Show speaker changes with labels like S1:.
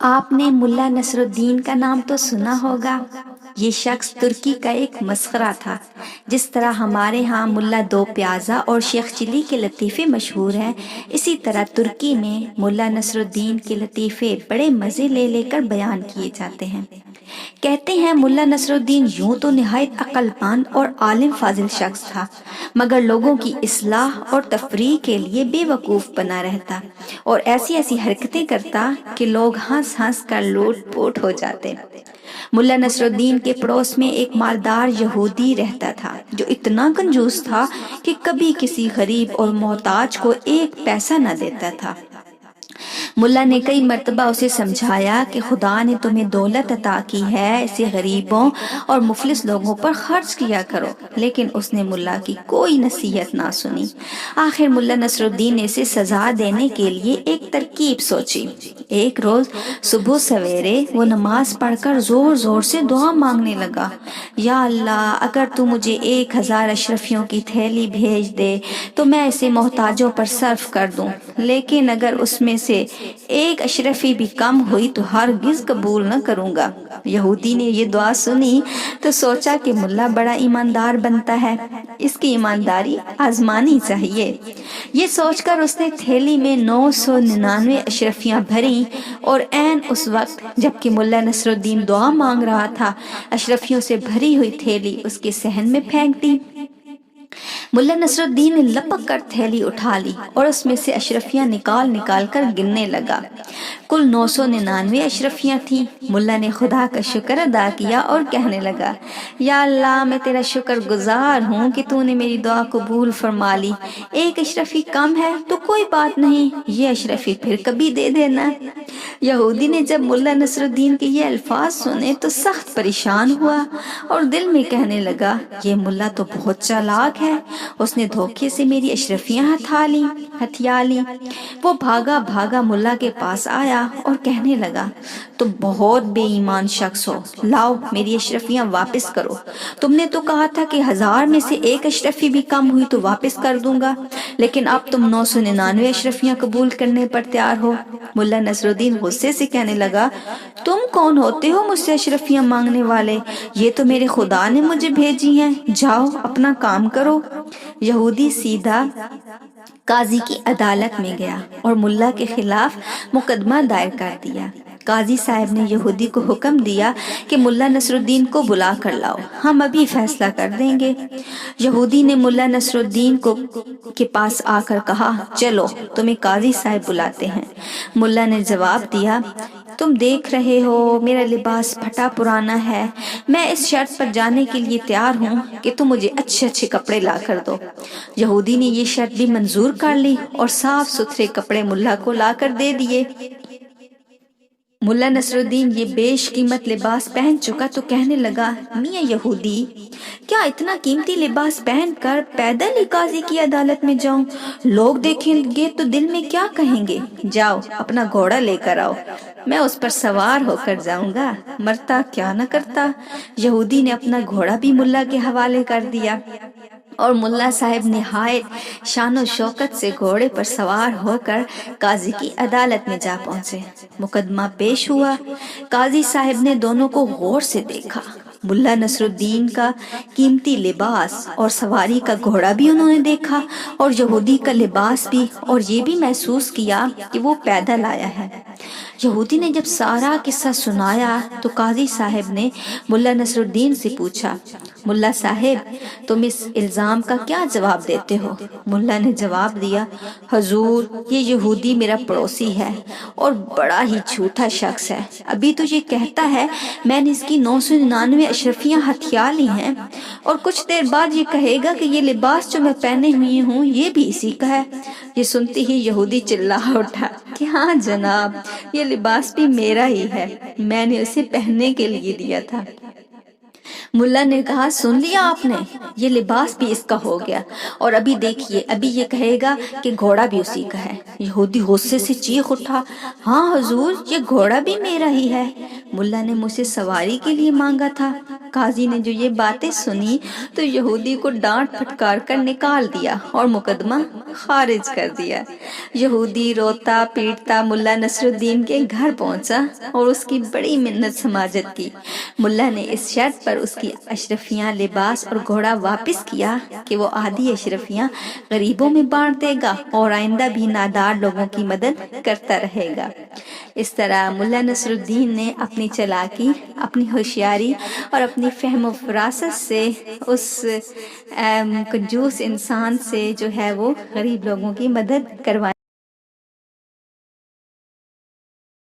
S1: آپ نے ملا نصر الدین کا نام تو سنا ہوگا۔ یہ شخص ترکی کا ایک مسخرہ تھا۔ جس طرح ہمارے ہاں ملا دو پیازا اور شیخ چلی کے لطیفے مشہور ہیں، اسی طرح ترکی میں ملا نصر الدین کے لطیفے بڑے مزے لے لے کر بیان کیے جاتے ہیں۔ کہتے ہیں ملا نصر الدین یوں تو نہایت عقل مند اور عالم فاضل شخص تھا، مگر لوگوں کی اصلاح اور تفریح کے لیے بے وقوف بنا رہتا اور ایسی ایسی حرکتیں کرتا کہ لوگ ہنس ہنس کر لوٹ پوٹ ہو جاتے۔ ملا نصر الدین کے پڑوس میں ایک مالدار یہودی رہتا تھا جو اتنا کنجوس تھا کہ کبھی کسی غریب اور محتاج کو ایک پیسہ نہ دیتا تھا۔ ملا نے کئی مرتبہ اسے سمجھایا کہ خدا نے تمہیں دولت عطا کی ہے، اسے غریبوں اور مفلس لوگوں پر خرچ کیا کرو، لیکن اس نے ملا کی کوئی نصیحت نہ سنی۔ آخر ملا نصر الدین نے اسے سزا دینے کے لیے ایک ترکیب سوچی۔ ایک روز صبح سویرے وہ نماز پڑھ کر زور زور سے دعا مانگنے لگا، یا اللہ، اگر تو مجھے 1000 اشرفیوں کی تھیلی بھیج دے تو میں اسے محتاجوں پر صرف کر دوں، لیکن اگر اس میں سے ایک اشرفی بھی کم ہوئی تو ہرگز قبول نہ کروں گا۔ یہودی نے یہ دعا سنی تو سوچا کہ ملا بڑا ایماندار بنتا ہے، اس کی ایمانداری آزمانی چاہیے۔ یہ سوچ کر اس نے تھیلی میں 999 اشرفیاں بھریں اور عین اس وقت جبکہ ملا نصر الدین دعا مانگ رہا تھا، اشرفیوں سے بھری ہوئی تھیلی اس کے صحن میں پھینک دی۔ ملا نصر الدین نے لپک کر تھیلی اٹھا لی اور اس میں سے اشرفیاں نکال نکال کر گننے لگا۔ کل 999 اشرفیاں تھیں۔ ملا نے خدا کا شکر ادا کیا اور کہنے لگا، یا اللہ، میں تیرا شکر گزار ہوں کہ تو نے میری دعا قبول فرما لی۔ ایک اشرفی کم ہے تو کوئی بات نہیں، یہ اشرفی پھر کبھی دے دینا۔ یہودی نے جب ملا نصر الدین کے یہ الفاظ سنے تو سخت پریشان ہوا اور دل میں کہنے لگا، یہ ملا تو بہت چالاک ہے، اس نے دھوکے سے میری اشرفیاں ہتھیا لی۔ وہ بھاگا بھاگا ملا کے پاس آیا اور کہنے لگا، تم بہت بے ایمان شخص ہو، لاؤ میری اشرفیاں واپس کرو۔ تم نے تو کہا تھا کہ 1000 میں سے ایک اشرفی بھی کم ہوئی تو واپس کر دوں گا، لیکن اب تم 999 اشرفیاں قبول کرنے پر تیار ہو۔ ملا نصر الدین غصے سے کہنے لگا، تم کون ہوتے ہو مجھ سے اشرفیاں مانگنے والے؟ یہ تو میرے خدا نے مجھے بھیجی ہیں، جاؤ اپنا کام کرو۔ یہودی سیدھا قاضی کی عدالت میں گیا اور ملا کے خلاف مقدمہ دائر کر دیا۔ قاضی صاحب نے یہودی کو حکم دیا کہ ملا نصر الدین کو بلا کر لاؤ، ہم ابھی فیصلہ کر دیں گے۔ یہودی نے ملا نصر الدین کے پاس آ کر کہا، چلو تمہیں قاضی صاحب بلاتے ہیں۔ ملا نے جواب دیا، تم دیکھ رہے ہو میرا لباس پھٹا پرانا ہے، میں اس شرط پر جانے کے لیے تیار ہوں کہ تم مجھے اچھے اچھے کپڑے لا کر دو۔ یہودی نے یہ شرط بھی منظور کر لی اور صاف ستھرے کپڑے ملا کو لا کر دے دیے۔ ملا نصر الدین یہ بیش قیمت لباس پہن چکا تو کہنے لگا، میاں یہودی، کیا اتنا قیمتی لباس پہن کر پیدل ہی قاضی کی عدالت میں جاؤں؟ لوگ دیکھیں گے تو دل میں کیا کہیں گے؟ جاؤ اپنا گھوڑا لے کر آؤ، میں اس پر سوار ہو کر جاؤں گا، مرتا کیا نہ کرتا۔ یہودی نے اپنا گھوڑا بھی ملا کے حوالے کر دیا اور ملا صاحب نہایت شان و شوکت سے گھوڑے پر سوار ہو کر قاضی کی عدالت میں جا پہنچے۔ مقدمہ پیش ہوا۔ قاضی صاحب نے دونوں کو غور سے دیکھا۔ ملا نصر الدین کا قیمتی لباس اور سواری کا گھوڑا بھی انہوں نے دیکھا اور یہودی کا لباس بھی، اور یہ بھی محسوس کیا کہ وہ پیدل آیا ہے۔ یہودی نے جب سارا قصہ سنایا تو قاضی صاحب نے ملا نصر الدین سے پوچھا، ملا صاحب، تم اس الزام کا کیا جواب دیتے ہو؟ ملا نے جواب دیا، حضور، یہ یہودی میرا پڑوسی ہے اور بڑا ہی جھوٹا شخص ہے۔ ابھی تو یہ کہتا ہے میں نے اس کی 999 اشرفیاں ہتھیا لی ہیں، اور کچھ دیر بعد یہ کہے گا کہ یہ لباس جو میں پہنے ہوئی ہوں یہ بھی اسی کا ہے۔ یہ سنتے ہی یہودی چلا اٹھا کہ ہاں جناب، یہ لباس بھی میرا ہی ہے، میں نے اسے پہننے کے لیے دیا تھا۔ ملا نے کہا سن لیا آپ نے، یہ لباس بھی اس کا ہو گیا، اور ابھی دیکھیے ابھی یہ کہے گا کہ گھوڑا بھی اسی کا ہے۔ یہودی غصے سے چیخ اٹھا، ہاں حضور یہ گھوڑا بھی میرا ہی ہے، ملا نے مجھ سے سواری کے لیے مانگا تھا۔ قاضی نے جو یہ باتیں سنی تو یہودی کو ڈانٹ پھٹکار کر نکال دیا اور مقدمہ خارج کر دیا۔ یہودی روتا پیٹتا ملا نصر الدین کے گھر پہنچا اور اس کی بڑی منت سماجت کی۔ ملا نے اس شرط پر اس کی اشرفیاں، لباس اور گھوڑا واپس کیا کہ وہ آدھی اشرفیاں غریبوں میں بانٹ دے گا اور آئندہ بھی نادار لوگوں کی مدد کرتا رہے گا۔ اس طرح ملا نصر الدین نے اپنی چالاکی، اپنی ہوشیاری اور اپنی فہم و فراست سے اس کنجوس انسان سے جو ہے وہ غریب لوگوں کی مدد کروائی۔